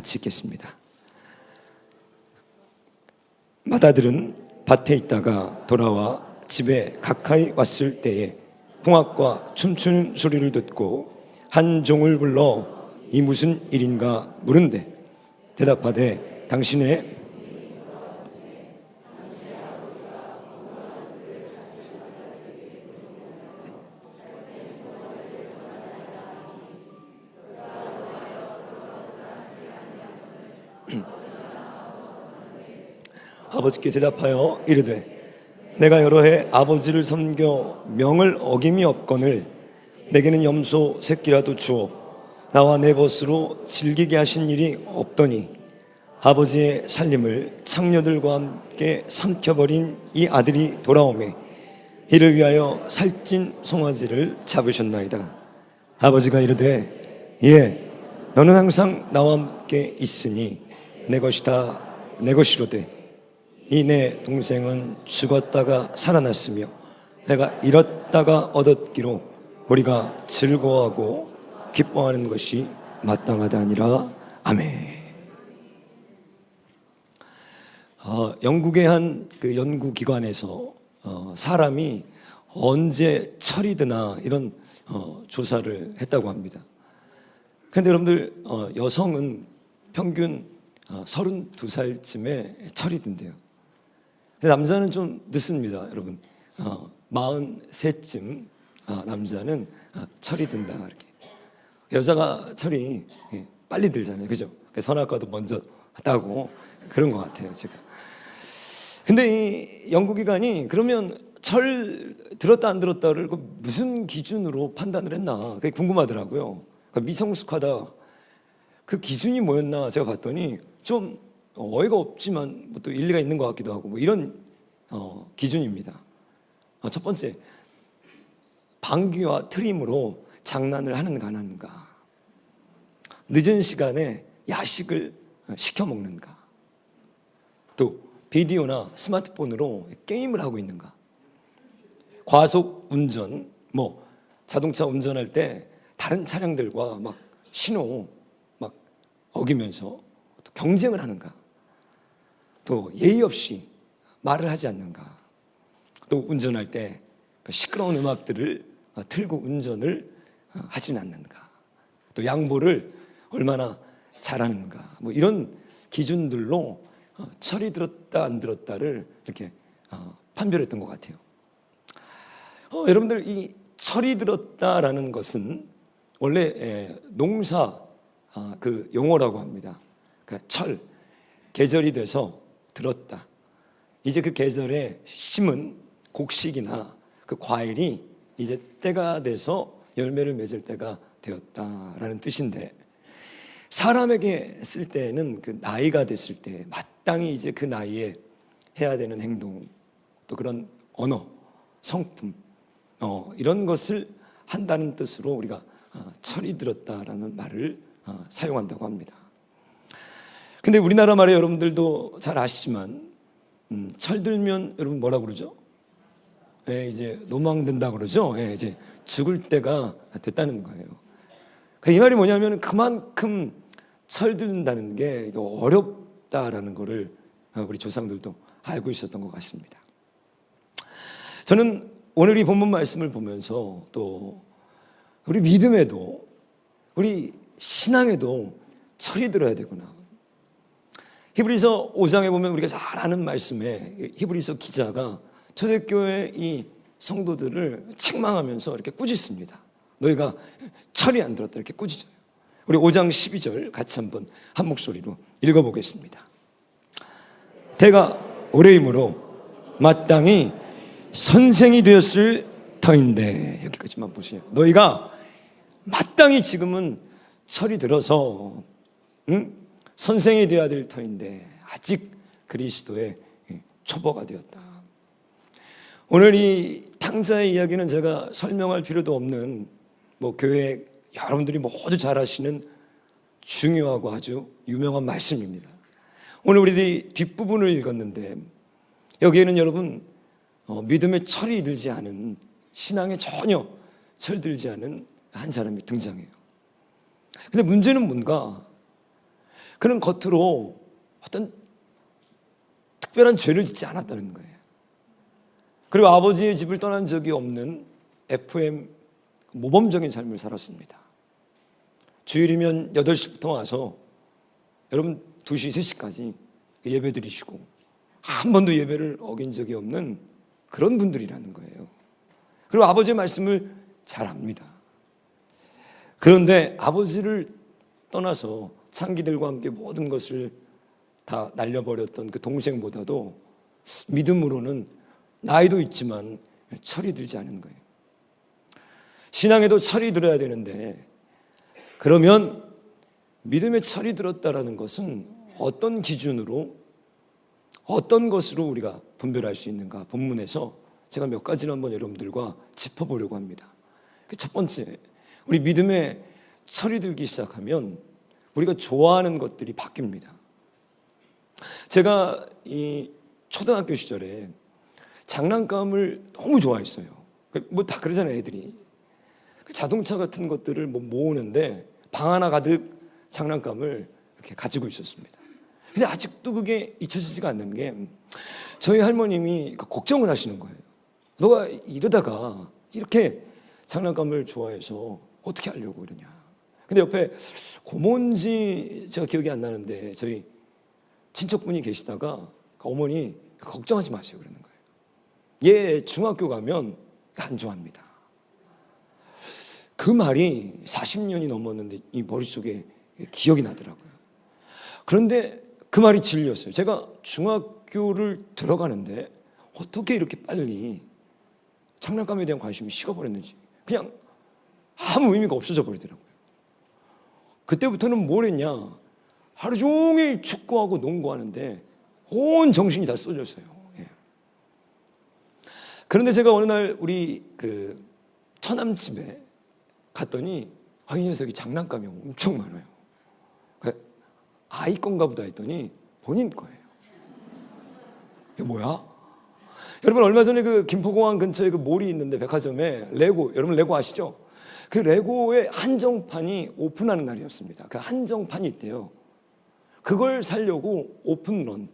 같이 읽겠습니다. 맏아들은 밭에 있다가 돌아와 집에 가까이 왔을 때에 홍학과 춤추는 소리를 듣고 한 종을 불러 이 무슨 일인가 물은데 대답하되 당신의 아버지께 대답하여 이르되 내가 여러 해 아버지를 섬겨 명을 어김이 없거늘 내게는 염소 새끼라도 주어 나와 내 벗으로 즐기게 하신 일이 없더니 아버지의 살림을 창녀들과 함께 삼켜버린 이 아들이 돌아오매 이를 위하여 살찐 송아지를 잡으셨나이다. 아버지가 이르되 예 너는 항상 나와 함께 있으니 내 것이다 내 것이로되 이 내 동생은 죽었다가 살아났으며 내가 잃었다가 얻었기로 우리가 즐거워하고 기뻐하는 것이 마땅하다 하니라. 아멘. 영국의 한 그 연구기관에서 사람이 언제 철이 드나 이런 조사를 했다고 합니다. 그런데 여러분들 여성은 평균 32살쯤에 철이 든대요. 남자는 좀 늦습니다, 여러분. 43쯤 남자는 철이 든다 이렇게. 여자가 철이 빨리 들잖아요, 그죠? 선악과도 먼저 따고 그런 것 같아요, 제가. 근데 이 연구기관이 그러면 철 들었다 안 들었다를 무슨 기준으로 판단을 했나 그게 궁금하더라고요. 그러니까 미성숙하다 그 기준이 뭐였나 제가 봤더니 좀 어이가 없지만 뭐 또 일리가 있는 것 같기도 하고 뭐 이런 기준입니다. 첫 번째, 방귀와 트림으로 장난을 하는가 안 하는가, 늦은 시간에 야식을 시켜 먹는가, 또 비디오나 스마트폰으로 게임을 하고 있는가, 과속 운전, 뭐 자동차 운전할 때 다른 차량들과 막 신호 막 어기면서 또 경쟁을 하는가, 또 예의 없이 말을 하지 않는가, 또 운전할 때 시끄러운 음악들을 틀고 운전을 하지는 않는가, 또 양보를 얼마나 잘하는가, 뭐 이런 기준들로 철이 들었다 안 들었다를 이렇게 판별했던 것 같아요. 여러분들 이 철이 들었다라는 것은 원래 농사 그 용어라고 합니다. 그러니까 철, 계절이 돼서 들었다. 이제 그 계절에 심은 곡식이나 그 과일이 이제 때가 돼서 열매를 맺을 때가 되었다라는 뜻인데, 사람에게 쓸 때는 그 나이가 됐을 때 마땅히 이제 그 나이에 해야 되는 행동, 또 그런 언어, 성품, 이런 것을 한다는 뜻으로 우리가 철이 들었다라는 말을 사용한다고 합니다. 근데 우리나라 말에 여러분들도 잘 아시지만 철들면 여러분 뭐라 그러죠? 이제 노망된다 그러죠. 이제 죽을 때가 됐다는 거예요. 이 말이 뭐냐면 그만큼 철든다는 게 어렵다라는 거를 우리 조상들도 알고 있었던 것 같습니다. 저는 오늘 이 본문 말씀을 보면서 또 우리 믿음에도 우리 신앙에도 철이 들어야 되구나. 히브리서 5장에 보면 우리가 잘 아는 말씀에 히브리서 기자가 초대교회 이 성도들을 책망하면서 이렇게 꾸짖습니다. 너희가 철이 안 들었다 이렇게 꾸짖어요. 우리 5장 12절 같이 한번 한 목소리로 읽어보겠습니다. 대가 오래임으로 마땅히 선생이 되었을 터인데, 여기까지만 보세요. 너희가 마땅히 지금은 철이 들어서 선생이 되어야 될 터인데 아직 그리스도의 초보가 되었다. 오늘 이 탕자의 이야기는 제가 설명할 필요도 없는 뭐 교회 여러분들이 모두 잘 아시는 중요하고 아주 유명한 말씀입니다. 오늘 우리들이 뒷부분을 읽었는데 여기에는 여러분 믿음에 철이 들지 않은, 신앙에 전혀 철들지 않은 한 사람이 등장해요. 근데 문제는 뭔가, 그는 겉으로 어떤 특별한 죄를 짓지 않았다는 거예요. 그리고 아버지의 집을 떠난 적이 없는 FM 모범적인 삶을 살았습니다. 주일이면 8시부터 와서 여러분 2시, 3시까지 예배 드리시고 한 번도 예배를 어긴 적이 없는 그런 분들이라는 거예요. 그리고 아버지의 말씀을 잘 압니다. 그런데 아버지를 떠나서 창기들과 함께 모든 것을 다 날려버렸던 그 동생보다도 믿음으로는 나이도 있지만 철이 들지 않은 거예요. 신앙에도 철이 들어야 되는데, 그러면 믿음에 철이 들었다라는 것은 어떤 기준으로, 어떤 것으로 우리가 분별할 수 있는가? 본문에서 제가 몇 가지를 한번 여러분들과 짚어보려고 합니다. 첫 번째, 우리 믿음에 철이 들기 시작하면 우리가 좋아하는 것들이 바뀝니다. 제가 이 초등학교 시절에 장난감을 너무 좋아했어요. 뭐 다 그러잖아요, 애들이. 자동차 같은 것들을 뭐 모으는데 방 하나 가득 장난감을 이렇게 가지고 있었습니다. 근데 아직도 그게 잊혀지지가 않는 게, 저희 할머님이 걱정을 하시는 거예요. 너가 이러다가 이렇게 장난감을 좋아해서 어떻게 하려고 그러냐. 근데 옆에 고모인지 제가 기억이 안 나는데 저희 친척분이 계시다가 어머니 걱정하지 마세요 그러는 거예요. 얘 중학교 가면 안 좋아합니다. 그 말이 40년이 넘었는데 이 머릿속에 기억이 나더라고요. 그런데 그 말이 진리였어요. 제가 중학교를 들어가는데 어떻게 이렇게 빨리 장난감에 대한 관심이 식어버렸는지 그냥 아무 의미가 없어져 버리더라고요. 그때부터는 뭘 했냐, 하루 종일 축구하고 농구하는데 온 정신이 다 쏠렸어요. 예. 그런데 제가 어느 날 우리 그 처남집에 갔더니 이 녀석이 장난감이 엄청 많아요. 아이 건가 보다 했더니 본인 거예요. 이게 뭐야? 여러분 얼마 전에 그 김포공항 근처에 그 몰이 있는데 백화점에 레고, 여러분 레고 아시죠? 그 레고의 한정판이 오픈하는 날이었습니다. 그 한정판이 있대요. 그걸 사려고 오픈런,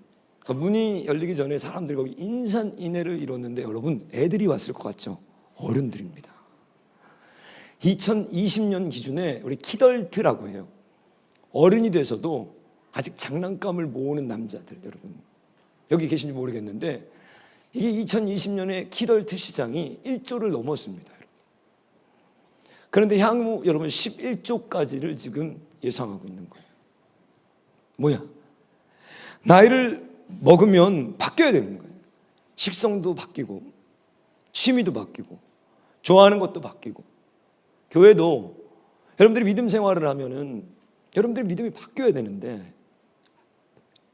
문이 열리기 전에 사람들이 거기 인산인해를 이뤘는데, 여러분 애들이 왔을 것 같죠? 어른들입니다. 2020년 기준에 우리 키덜트라고 해요. 어른이 돼서도 아직 장난감을 모으는 남자들, 여러분 여기 계신지 모르겠는데 이게 2020년에 키덜트 시장이 1조를 넘었습니다. 그런데 향후 여러분 11조까지를 지금 예상하고 있는 거예요. 뭐야? 나이를 먹으면 바뀌어야 되는 거예요. 식성도 바뀌고 취미도 바뀌고 좋아하는 것도 바뀌고, 교회도 여러분들이 믿음 생활을 하면은 여러분들의 믿음이 바뀌어야 되는데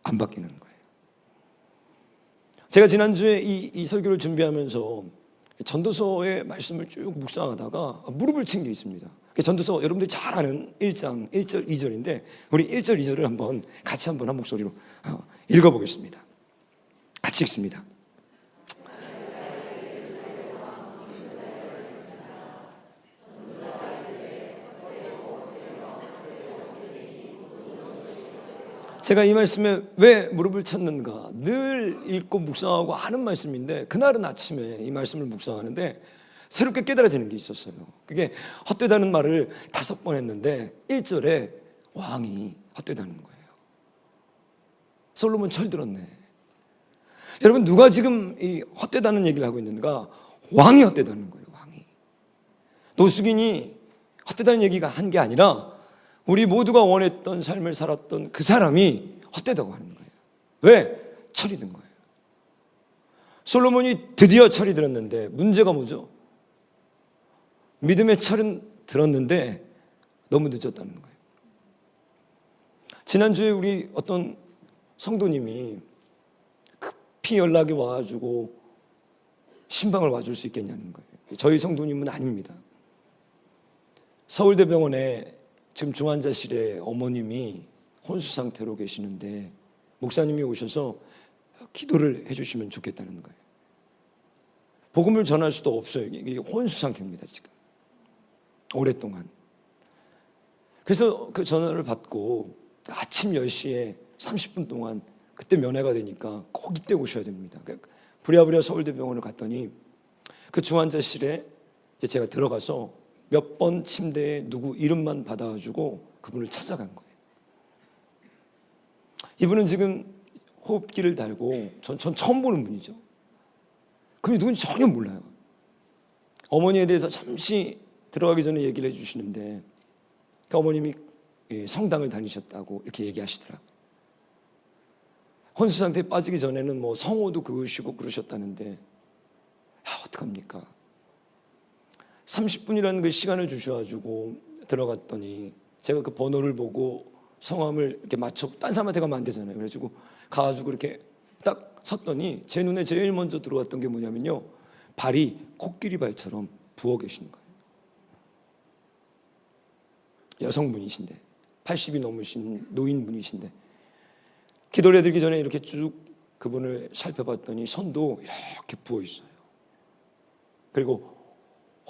안 바뀌는 거예요. 제가 지난주에 이 설교를 준비하면서 전도서의 말씀을 쭉 묵상하다가 무릎을 친 게 있습니다. 전도서 여러분들이 잘 아는 1장 1절 2절인데 우리 1절 2절을 한번 같이 한번 한 목소리로 읽어보겠습니다. 같이 읽습니다. 제가 이 말씀에 왜 무릎을 쳤는가, 늘 읽고 묵상하고 아는 말씀인데 그날은 아침에 이 말씀을 묵상하는데 새롭게 깨달아지는 게 있었어요. 그게 헛되다는 말을 5번 했는데 1절에 왕이 헛되다는 거예요. 솔로몬 철들었네. 여러분 누가 지금 이 헛되다는 얘기를 하고 있는가? 왕이 헛되다는 거예요. 왕이. 노숙인이 헛되다는 얘기가 한 게 아니라 우리 모두가 원했던 삶을 살았던 그 사람이 헛되다고 하는 거예요. 왜? 철이 든 거예요. 솔로몬이 드디어 철이 들었는데 문제가 뭐죠? 믿음의 철은 들었는데 너무 늦었다는 거예요. 지난주에 우리 어떤 성도님이 급히 연락이 와가지고 신방을 와줄 수 있겠냐는 거예요. 저희 성도님은 아닙니다. 서울대병원에 지금 중환자실에 어머님이 혼수 상태로 계시는데 목사님이 오셔서 기도를 해주시면 좋겠다는 거예요. 복음을 전할 수도 없어요. 이게 혼수 상태입니다 지금 오랫동안. 그래서 그 전화를 받고 아침 10시에 30분 동안 그때 면회가 되니까 꼭 이때 오셔야 됩니다. 부랴부랴 서울대병원을 갔더니 그 중환자실에 이제 제가 들어가서 몇 번 침대에 누구 이름만 받아가지고 그분을 찾아간 거예요. 이분은 지금 호흡기를 달고 전 처음 보는 분이죠. 그분이 누군지 전혀 몰라요. 어머니에 대해서 잠시 들어가기 전에 얘기를 해주시는데 그 어머님이 성당을 다니셨다고 이렇게 얘기하시더라고요. 혼수 상태에 빠지기 전에는 뭐 성호도 그으시고 그러셨다는데 어떡합니까? 30분이라는 그 시간을 주셔가지고 들어갔더니 제가 그 번호를 보고 성함을 이렇게 맞춰 딴 사람한테 가면 안 되잖아요. 그래가지고 가가지고 이렇게 딱 섰더니 제 눈에 제일 먼저 들어왔던 게 뭐냐면요, 발이 코끼리 발처럼 부어 계시는 거예요. 여성분이신데 80이 넘으신 노인분이신데 기도를 해드리기 전에 이렇게 쭉 그분을 살펴봤더니 손도 이렇게 부어 있어요. 그리고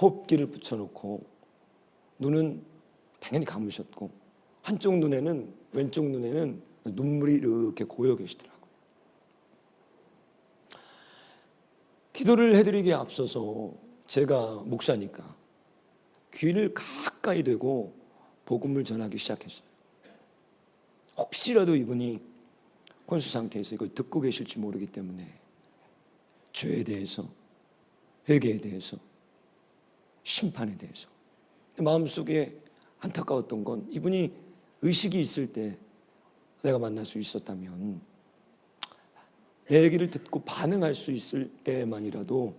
호흡기를 붙여놓고 눈은 당연히 감으셨고 한쪽 눈에는, 왼쪽 눈에는 눈물이 이렇게 고여 계시더라고요. 기도를 해드리기에 앞서서 제가 목사니까 귀를 가까이 대고 복음을 전하기 시작했어요. 혹시라도 이분이 혼수 상태에서 이걸 듣고 계실지 모르기 때문에 죄에 대해서, 회개에 대해서, 심판에 대해서. 마음속에 안타까웠던 건 이분이 의식이 있을 때 내가 만날 수 있었다면, 내 얘기를 듣고 반응할 수 있을 때만이라도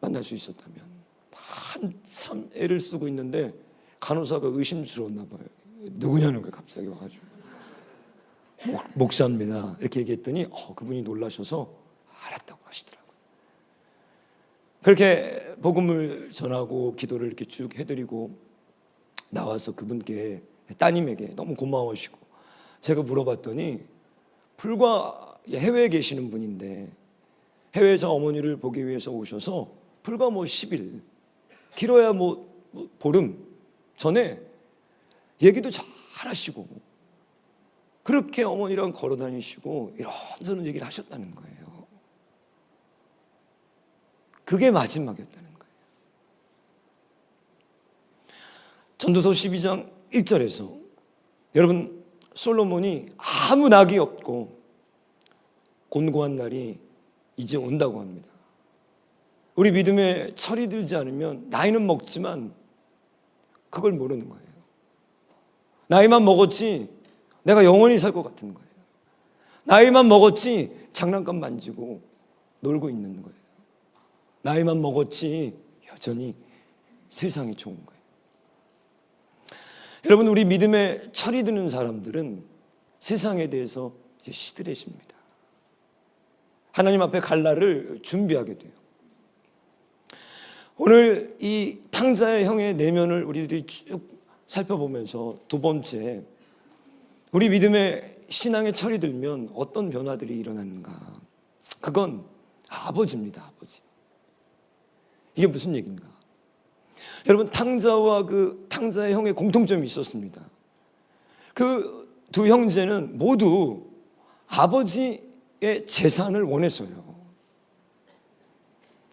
만날 수 있었다면. 한참 애를 쓰고 있는데 간호사가 의심스러웠나 봐요. 누구냐는 거예요. 갑자기 와가지고 목사입니다 이렇게 얘기했더니 그분이 놀라셔서 알았다고 하시더라고요. 그렇게 복음을 전하고 기도를 이렇게 쭉 해드리고 나와서 그분께, 따님에게 너무 고마워하시고, 제가 물어봤더니 불과 해외에 계시는 분인데 해외에서 어머니를 보기 위해서 오셔서 불과 10일, 길어야 보름 전에 얘기도 잘 하시고 그렇게 어머니랑 걸어 다니시고 이런저런 얘기를 하셨다는 거예요. 그게 마지막이었다는 거예요. 전도서 12장 1절에서 여러분, 솔로몬이 아무 낙이 없고 곤고한 날이 이제 온다고 합니다. 우리 믿음에 철이 들지 않으면 나이는 먹지만 그걸 모르는 거예요. 나이만 먹었지 내가 영원히 살 것 같은 거예요. 나이만 먹었지 장난감 만지고 놀고 있는 거예요. 나이만 먹었지 여전히 세상이 좋은 거예요. 여러분, 우리 믿음에 철이 드는 사람들은 세상에 대해서 이제 시들해집니다. 하나님 앞에 갈 날을 준비하게 돼요. 오늘 이 탕자의 형의 내면을 우리들이 쭉 살펴보면서 두 번째, 우리 믿음의 신앙에 철이 들면 어떤 변화들이 일어나는가? 그건 아버지입니다. 아버지. 이게 무슨 얘기인가? 여러분, 탕자와 그 탕자의 형의 공통점이 있었습니다. 그 두 형제는 모두 아버지의 재산을 원했어요.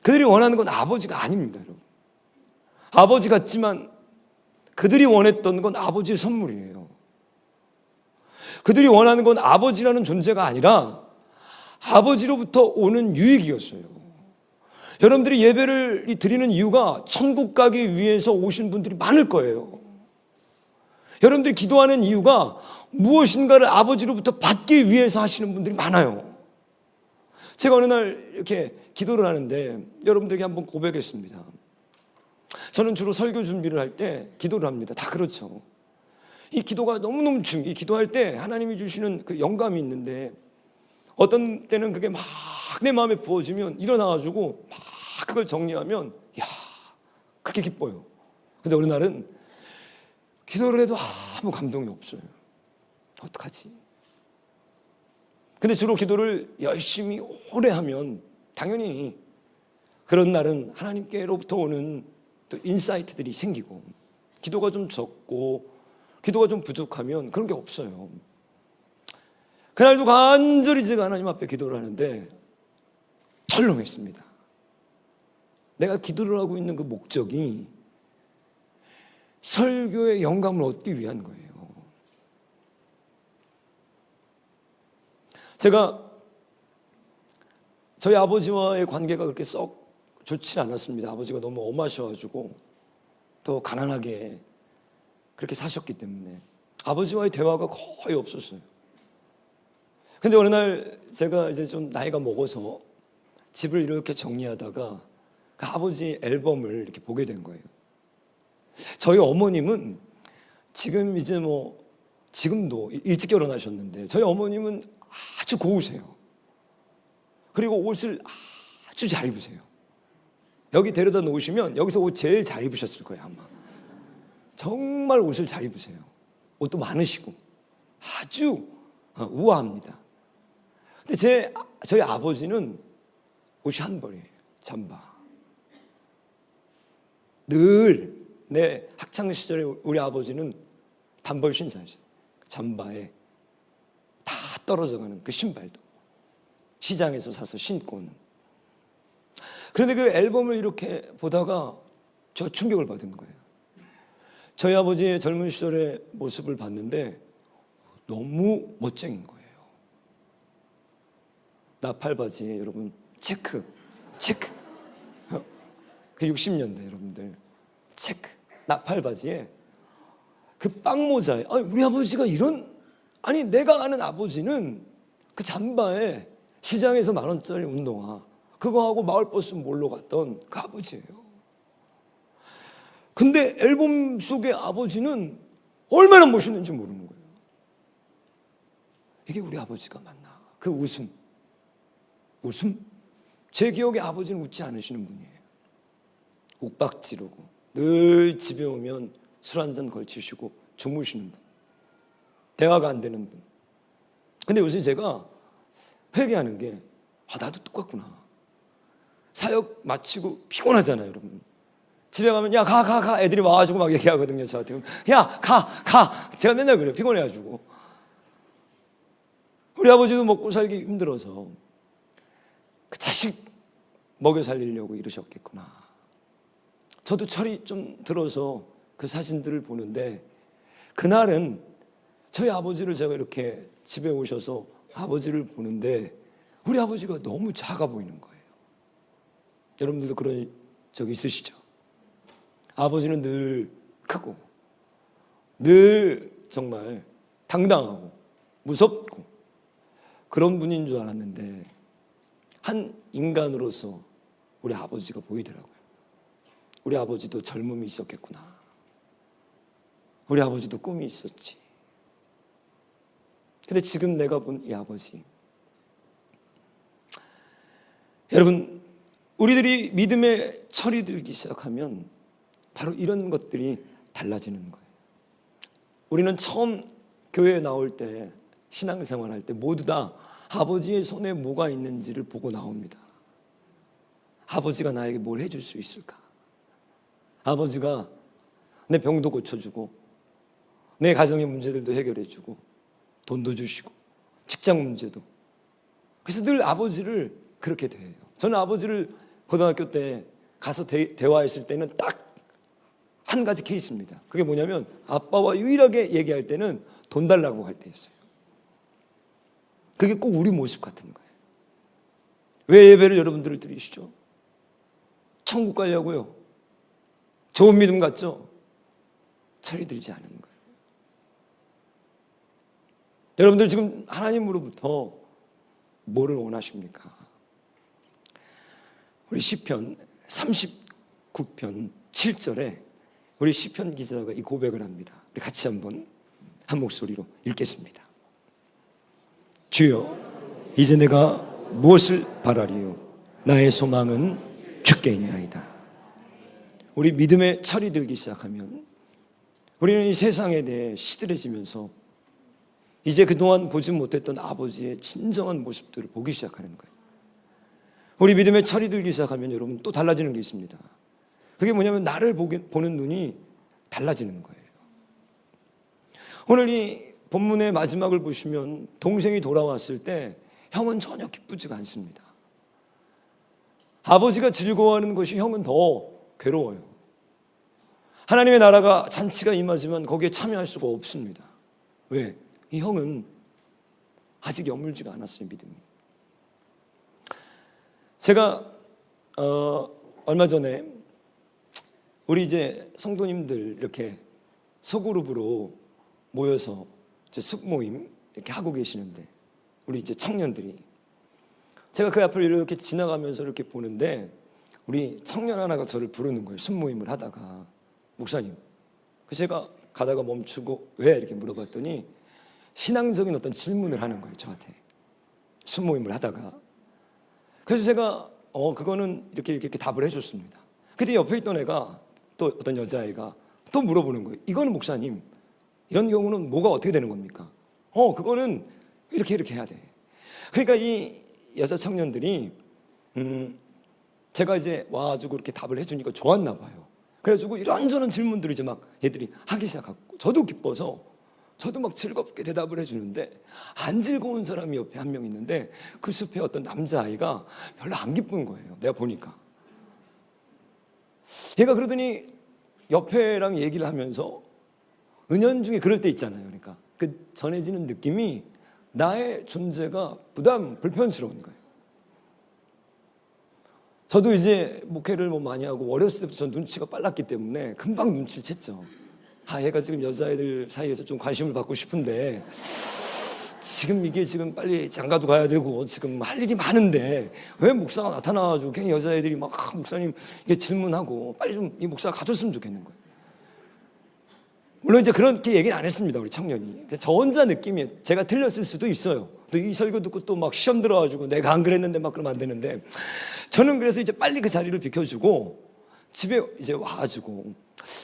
그들이 원하는 건 아버지가 아닙니다, 여러분. 아버지 같지만 그들이 원했던 건 아버지의 선물이에요. 그들이 원하는 건 아버지라는 존재가 아니라 아버지로부터 오는 유익이었어요. 여러분들이 예배를 드리는 이유가 천국 가기 위해서 오신 분들이 많을 거예요. 여러분들이 기도하는 이유가 무엇인가를 아버지로부터 받기 위해서 하시는 분들이 많아요. 제가 어느 날 이렇게 기도를 하는데 여러분들에게 한번 고백했습니다. 저는 주로 설교 준비를 할 때 기도를 합니다. 다 그렇죠. 이 기도가 너무너무 중요해요. 기도할 때 하나님이 주시는 그 영감이 있는데 어떤 때는 그게 막 내 마음에 부어지면 일어나가지고 막 그걸 정리하면 그렇게 기뻐요. 근데 어느 날은 기도를 해도 아무 감동이 없어요. 어떡하지? 근데 주로 기도를 열심히 오래 하면 당연히 그런 날은 하나님께로부터 오는 또 인사이트들이 생기고, 기도가 좀 적고 기도가 좀 부족하면 그런 게 없어요. 그날도 간절히 제가 하나님 앞에 기도를 하는데 철렁했습니다. 내가 기도를 하고 있는 그 목적이 설교의 영감을 얻기 위한 거예요. 제가 저희 아버지와의 관계가 그렇게 썩 좋지 않았습니다. 아버지가 너무 엄하셔가지고 또 가난하게 그렇게 사셨기 때문에 아버지와의 대화가 거의 없었어요. 근데 어느 날 제가 이제 좀 나이가 먹어서 집을 이렇게 정리하다가 그 아버지 앨범을 이렇게 보게 된 거예요. 저희 어머님은 지금 이제 지금도 일찍 결혼하셨는데 저희 어머님은 아주 고우세요. 그리고 옷을 아주 잘 입으세요. 여기 데려다 놓으시면 여기서 옷 제일 잘 입으셨을 거예요, 아마. 정말 옷을 잘 입으세요. 옷도 많으시고 아주 우아합니다. 근데 저희 아버지는 옷이 한 벌이에요. 잠바. 늘 내 학창 시절에 우리 아버지는 단벌 신사였어요. 잠바에 다 떨어져가는 그 신발도 시장에서 사서 신고 오는. 그런데 그 앨범을 이렇게 보다가 제가 충격을 받은 거예요. 저희 아버지의 젊은 시절의 모습을 봤는데 너무 멋쟁인 거예요. 나팔바지에 여러분 체크 그 60년대 여러분들 체크 나팔바지에 그 빵모자에 우리 아버지가 아니 내가 아는 아버지는 그 잠바에 시장에서 10,000원짜리 운동화 그거 하고 마을버스 몰러 갔던 그 아버지예요. 근데 앨범 속의 아버지는 얼마나 멋있는지 모르는 거예요. 이게 우리 아버지가 맞나? 그 웃음? 제 기억에 아버지는 웃지 않으시는 분이에요. 옥박지르고 늘 집에 오면 술 한잔 걸치시고 주무시는 분, 대화가 안 되는 분. 근데 요새 제가 회개하는 게 나도 똑같구나. 사역 마치고 피곤하잖아요, 여러분. 집에 가면 야 가 애들이 와가지고 막 얘기하거든요, 저한테. 야 가 제가 맨날 그래요, 피곤해가지고. 우리 아버지도 먹고 살기 힘들어서 그 자식 먹여 살리려고 이러셨겠구나. 저도 철이 좀 들어서 그 사진들을 보는데 그날은 저희 아버지를 제가 이렇게 집에 오셔서 아버지를 보는데 우리 아버지가 너무 작아 보이는 거예요. 여러분들도 그런 적 있으시죠? 아버지는 늘 크고 늘 정말 당당하고 무섭고 그런 분인 줄 알았는데 한 인간으로서 우리 아버지가 보이더라고요. 우리 아버지도 젊음이 있었겠구나. 우리 아버지도 꿈이 있었지. 근데 지금 내가 본 이 아버지, 여러분, 우리들이 믿음의 철이 들기 시작하면 바로 이런 것들이 달라지는 거예요. 우리는 처음 교회에 나올 때, 신앙생활 할 때 모두 다 아버지의 손에 뭐가 있는지를 보고 나옵니다. 아버지가 나에게 뭘 해줄 수 있을까? 아버지가 내 병도 고쳐주고 내 가정의 문제들도 해결해주고 돈도 주시고 직장 문제도. 그래서 늘 아버지를 그렇게 대해요. 저는 아버지를 고등학교 때 가서 대화했을 때는 딱 한 가지 케이스입니다. 그게 뭐냐면 아빠와 유일하게 얘기할 때는 돈 달라고 할 때였어요. 그게 꼭 우리 모습 같은 거예요. 왜 예배를 여러분들을 드리시죠? 천국 가려고요. 좋은 믿음 같죠? 철이 들지 않은 거예요. 여러분들 지금 하나님으로부터 뭐를 원하십니까? 우리 시편 39편 7절에 우리 시편 기자가 이 고백을 합니다. 우리 같이 한번 한 목소리로 읽겠습니다. 주여, 이제 내가 무엇을 바라리요? 나의 소망은 주께 있나이다. 우리 믿음의 철이 들기 시작하면 우리는 이 세상에 대해 시들해지면서 이제 그동안 보지 못했던 아버지의 진정한 모습들을 보기 시작하는 거예요. 우리 믿음의 철이 들기 시작하면 여러분 또 달라지는 게 있습니다. 그게 뭐냐면 나를 보는 눈이 달라지는 거예요. 오늘 이 본문의 마지막을 보시면 동생이 돌아왔을 때 형은 전혀 기쁘지가 않습니다. 아버지가 즐거워하는 것이 형은 더 괴로워요. 하나님의 나라가 잔치가 임하지만 거기에 참여할 수가 없습니다. 왜? 이 형은 아직 여물지가 않았어요, 믿음이. 제가 얼마 전에 우리 이제 성도님들 이렇게 소그룹으로 모여서 이제 숙모임 이렇게 하고 계시는데, 우리 이제 청년들이, 제가 그 앞을 이렇게 지나가면서 이렇게 보는데 우리 청년 하나가 저를 부르는 거예요. 숙모임을 하다가, 목사님. 그 제가 가다가 멈추고 왜 이렇게 물어봤더니 신앙적인 어떤 질문을 하는 거예요, 저한테. 숙모임을 하다가. 그래서 제가 그거는 이렇게 답을 해줬습니다. 그때 옆에 있던 애가, 또 어떤 여자애가 또 물어보는 거예요. 이거는 목사님, 이런 경우는 뭐가 어떻게 되는 겁니까? 그거는 이렇게 해야 돼. 그러니까 이 여자 청년들이 제가 이제 와가지고 이렇게 답을 해주니까 좋았나 봐요. 그래가지고 이런저런 질문들을 이제 막 얘들이 하기 시작하고, 저도 기뻐서 저도 막 즐겁게 대답을 해주는데, 안 즐거운 사람이 옆에 한 명 있는데 그 숲에 어떤 남자아이가 별로 안 기쁜 거예요. 내가 보니까. 얘가 그러더니 옆에랑 얘기를 하면서, 은연중에 그럴 때 있잖아요. 그러니까 그 전해지는 느낌이 나의 존재가 불편스러운 거예요. 저도 이제 목회를 많이 하고 어렸을 때부터 전 눈치가 빨랐기 때문에 금방 눈치를 챘죠. 얘가 지금 여자애들 사이에서 좀 관심을 받고 싶은데 지금 이게 지금 빨리 장가도 가야 되고 지금 할 일이 많은데 왜 목사가 나타나가지고 괜히 여자애들이 막 목사님 이게 질문하고 빨리 좀 이 목사가 가줬으면 좋겠는 거예요. 물론 이제 그렇게 얘기는 안 했습니다, 우리 청년이. 저 혼자 느낌이, 제가 틀렸을 수도 있어요. 또 이 설교 듣고 또 막 시험 들어가지고 내가 안 그랬는데 막 그러면 안 되는데, 저는 그래서 이제 빨리 그 자리를 비켜주고 집에 이제 와가지고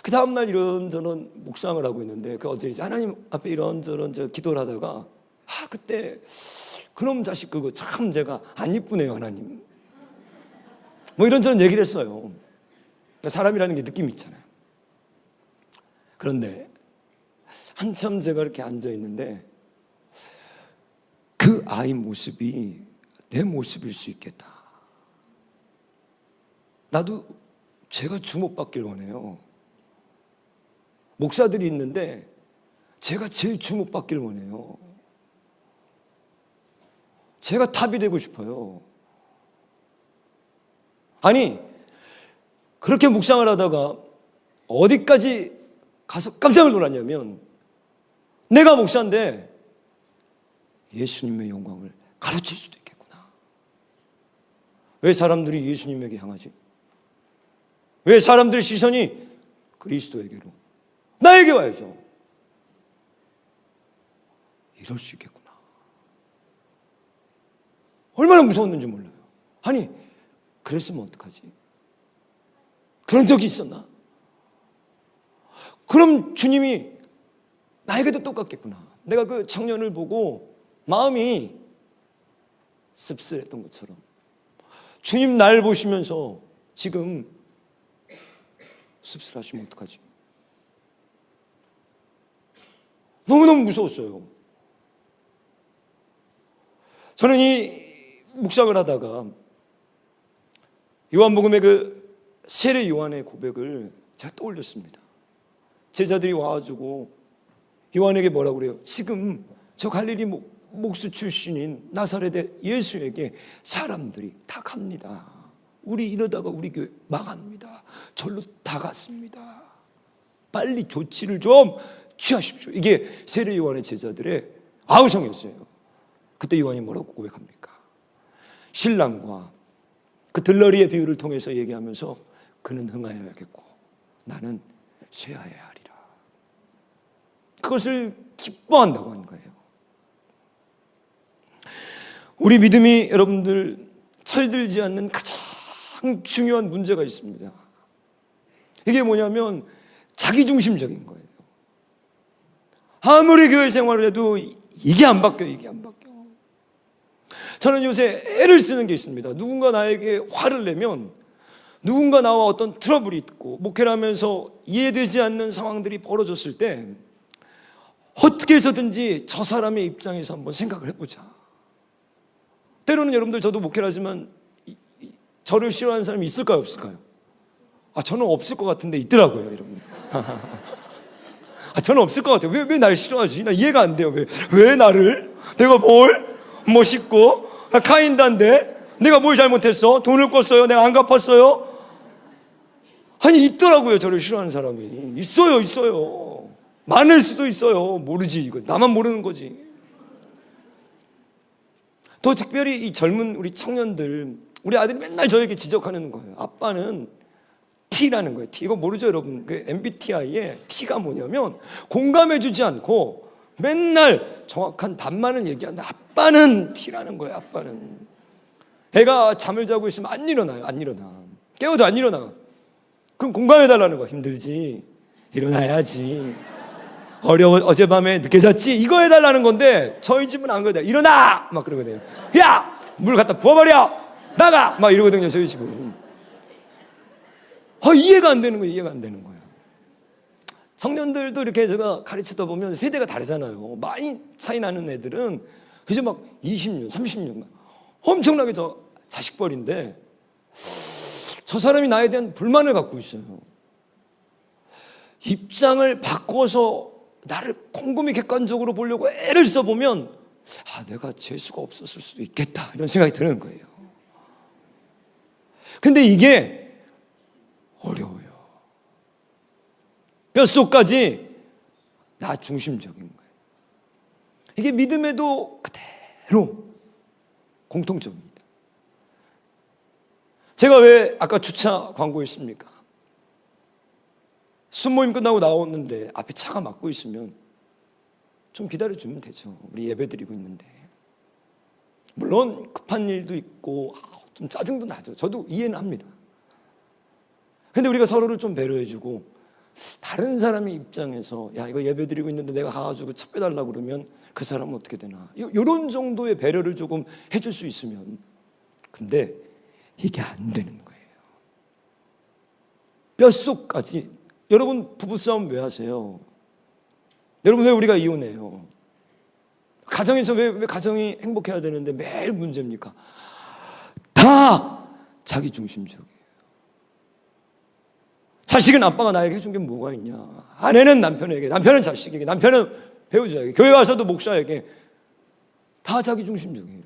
그 다음날 이런저런 묵상을 하고 있는데, 그 어제 이제 하나님 앞에 이런저런 기도를 하다가 그때 그놈 자식 그거 참 제가 안 이쁘네요, 하나님. 뭐 이런저런 얘기를 했어요. 사람이라는 게 느낌이 있잖아요. 그런데 한참 제가 이렇게 앉아 있는데 그 아이 모습이 내 모습일 수 있겠다. 나도 제가 주목받길 원해요. 목사들이 있는데 제가 제일 주목받길 원해요. 제가 탑이 되고 싶어요. 아니, 그렇게 묵상을 하다가 어디까지 가서 깜짝 놀랐냐면, 내가 목사인데 예수님의 영광을 가르칠 수도 있겠구나. 왜 사람들이 예수님에게 향하지? 왜 사람들의 시선이 그리스도에게로, 나에게 와야죠. 이럴 수 있겠구나. 얼마나 무서웠는지 몰라요. 아니, 그랬으면 어떡하지? 그런 적이 있었나? 그럼 주님이 나에게도 똑같겠구나. 내가 그 청년을 보고 마음이 씁쓸했던 것처럼 주님 날 보시면서 지금 씁쓸하시면 어떡하지? 너무너무 무서웠어요. 저는 이 묵상을 하다가 요한복음의 그 세례 요한의 고백을 제가 떠올렸습니다. 제자들이 와가지고 요한에게 뭐라고 그래요? 지금 저 갈릴리 목수 출신인 나사렛의 예수에게 사람들이 다 갑니다. 우리 이러다가 우리 교회 망합니다. 절로 다 갔습니다. 빨리 조치를 좀 취하십시오. 이게 세례 요한의 제자들의 아우성이었어요. 그때 요한이 뭐라고 고백합니까? 신랑과 그 들러리의 비유를 통해서 얘기하면서 그는 흥하여야겠고 나는 쇠하여야 하리라. 그것을 기뻐한다고 하는 거예요. 우리 믿음이 여러분들 철들지 않는 가장 중요한 문제가 있습니다. 이게 뭐냐면 자기중심적인 거예요. 아무리 교회 생활을 해도 이게 안 바뀌어요. 이게 안 바뀌어. 저는 요새 애를 쓰는 게 있습니다. 누군가 나에게 화를 내면, 누군가 나와 어떤 트러블이 있고 목회를 하면서 이해되지 않는 상황들이 벌어졌을 때 어떻게 해서든지 저 사람의 입장에서 한번 생각을 해보자. 때로는 여러분들, 저도 목회를 하지만 저를 싫어하는 사람이 있을까요, 없을까요? 저는 없을 것 같은데 있더라고요, 여러분. 저는 없을 것 같아요. 왜 날 싫어하지? 나 이해가 안 돼요. 왜 나를? 내가 뭘 멋있고 카인다인데 내가 뭘 잘못했어? 돈을 꿨어요? 내가 안 갚았어요? 아니, 있더라고요, 저를 싫어하는 사람이. 있어요. 많을 수도 있어요. 모르지, 이거 나만 모르는 거지. 더 특별히 이 젊은 우리 청년들, 우리 아들이 맨날 저에게 지적하는 거예요. 아빠는 T라는 거예요. T. 이거 모르죠, 여러분? 그 MBTI의 T가 뭐냐면 공감해주지 않고 맨날 정확한 답만을 얘기하는데, 아빠는 T라는 거예요. 아빠는. 애가 잠을 자고 있으면 안 일어나요. 안 일어나. 깨워도 안 일어나. 그럼 공감해달라는 거야. 힘들지? 일어나야지. 어려워, 어젯밤에 늦게 잤지? 이거 해달라는 건데 저희 집은 안 그래요. 일어나! 막 그러거든요. 야! 물 갖다 부어버려! 나가! 막 이러거든요, 저희 집은. 이해가 안 되는 거예요. 이해가 안 되는 거예요. 청년들도 이렇게 제가 가르치다 보면 세대가 다르잖아요. 많이 차이 나는 애들은 이제 막 20년, 30년 엄청나게 저 자식벌인데, 저 사람이 나에 대한 불만을 갖고 있어요. 입장을 바꿔서 나를 곰곰이 객관적으로 보려고 애를 써보면 내가 재수가 없었을 수도 있겠다, 이런 생각이 드는 거예요. 근데 이게 어려워요. 뼛속까지 나 중심적인 거예요. 이게 믿음에도 그대로 공통점입니다. 제가 왜 아까 주차 광고했습니까? 순모임 끝나고 나왔는데 앞에 차가 막고 있으면 좀 기다려주면 되죠. 우리 예배 드리고 있는데. 물론 급한 일도 있고 좀 짜증도 나죠. 저도 이해는 합니다. 근데 우리가 서로를 좀 배려해주고, 다른 사람의 입장에서 이거 예배 드리고 있는데 내가 가가지고 차 빼달라고 그러면 그 사람은 어떻게 되나, 이런 정도의 배려를 조금 해줄 수 있으면. 근데 이게 안 되는 거예요. 뼛속까지. 여러분, 부부싸움 왜 하세요? 여러분, 왜 우리가 이혼해요? 가정에서 왜 가정이 행복해야 되는데 매일 문제입니까? 다 자기 중심적이에요. 자식은 아빠가 나에게 해준 게 뭐가 있냐? 아내는 남편에게, 남편은 자식에게, 남편은 배우자에게, 교회 와서도 목사에게. 다 자기 중심적이에요.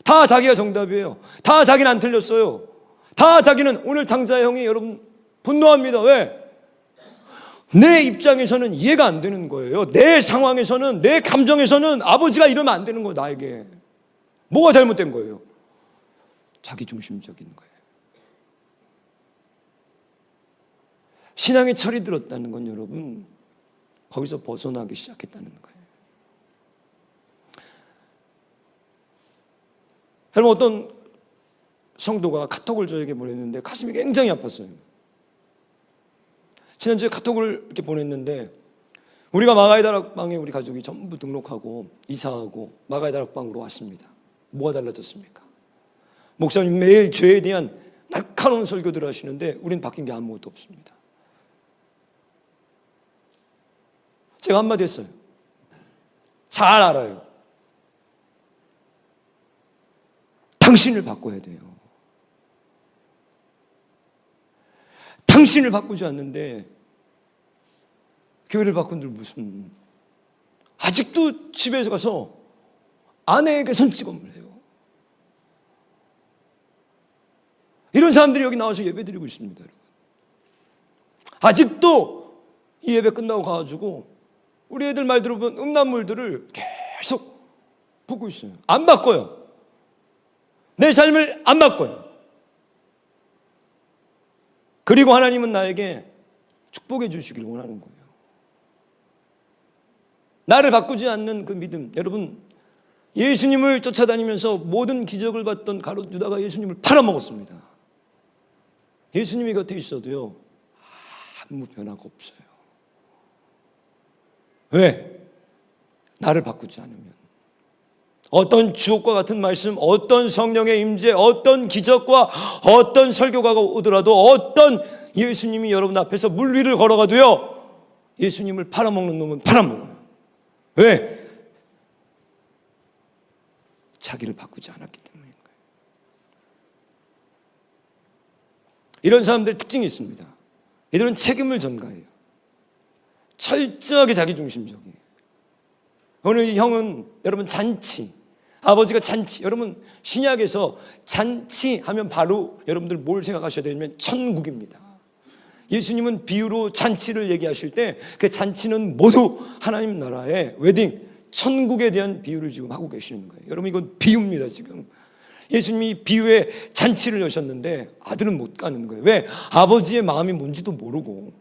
다 자기가 정답이에요. 다 자기는 안 틀렸어요. 다 자기는. 오늘 당사의 형이 여러분 분노합니다. 왜? 내 입장에서는 이해가 안 되는 거예요. 내 상황에서는, 내 감정에서는 아버지가 이러면 안 되는 거예요. 나에게 뭐가 잘못된 거예요? 자기 중심적인 거예요. 신앙에 철이 들었다는 건 여러분, 거기서 벗어나기 시작했다는 거예요. 여러분, 어떤 성도가 카톡을 저에게 보냈는데 가슴이 굉장히 아팠어요. 지난주에 카톡을 이렇게 보냈는데, 우리가 마가의 다락방에 우리 가족이 전부 등록하고 이사하고 마가의 다락방으로 왔습니다. 뭐가 달라졌습니까? 목사님 매일 죄에 대한 날카로운 설교들을 하시는데 우리는 바뀐 게 아무것도 없습니다. 제가 한마디 했어요. 잘 알아요. 당신을 바꿔야 돼요. 당신을 바꾸지 않는데 교회를 바꾼들 무슨, 아직도 집에서 가서 아내에게 손찌검을 해요. 이런 사람들이 여기 나와서 예배 드리고 있습니다, 여러분. 아직도 이 예배 끝나고 가가지고 우리 애들 말 들어보면 음란물들을 계속 보고 있어요. 안 바꿔요. 내 삶을 안 바꿔요. 그리고 하나님은 나에게 축복해 주시길 원하는 거예요. 나를 바꾸지 않는 그 믿음. 여러분, 예수님을 쫓아다니면서 모든 기적을 봤던 가룟 유다가 예수님을 팔아먹었습니다. 예수님이 곁에 있어도요, 아무 변화가 없어요. 왜? 나를 바꾸지 않으면. 어떤 주옥과 같은 말씀, 어떤 성령의 임재, 어떤 기적과 어떤 설교가 오더라도, 어떤 예수님이 여러분 앞에서 물 위를 걸어가도요, 예수님을 팔아먹는 놈은 팔아먹어요. 왜? 자기를 바꾸지 않았기 때문인 거예요. 이런 사람들 특징이 있습니다. 이들은 책임을 전가해요. 철저하게 자기중심적이에요. 오늘 이 형은 여러분 잔치, 아버지가 잔치, 여러분 신약에서 잔치하면 바로 여러분들 뭘 생각하셔야 되냐면 천국입니다. 예수님은 비유로 잔치를 얘기하실 때 그 잔치는 모두 하나님 나라의 웨딩, 천국에 대한 비유를 지금 하고 계시는 거예요. 여러분 이건 비유입니다. 지금 예수님이 비유에 잔치를 여셨는데 아들은 못 가는 거예요. 왜? 아버지의 마음이 뭔지도 모르고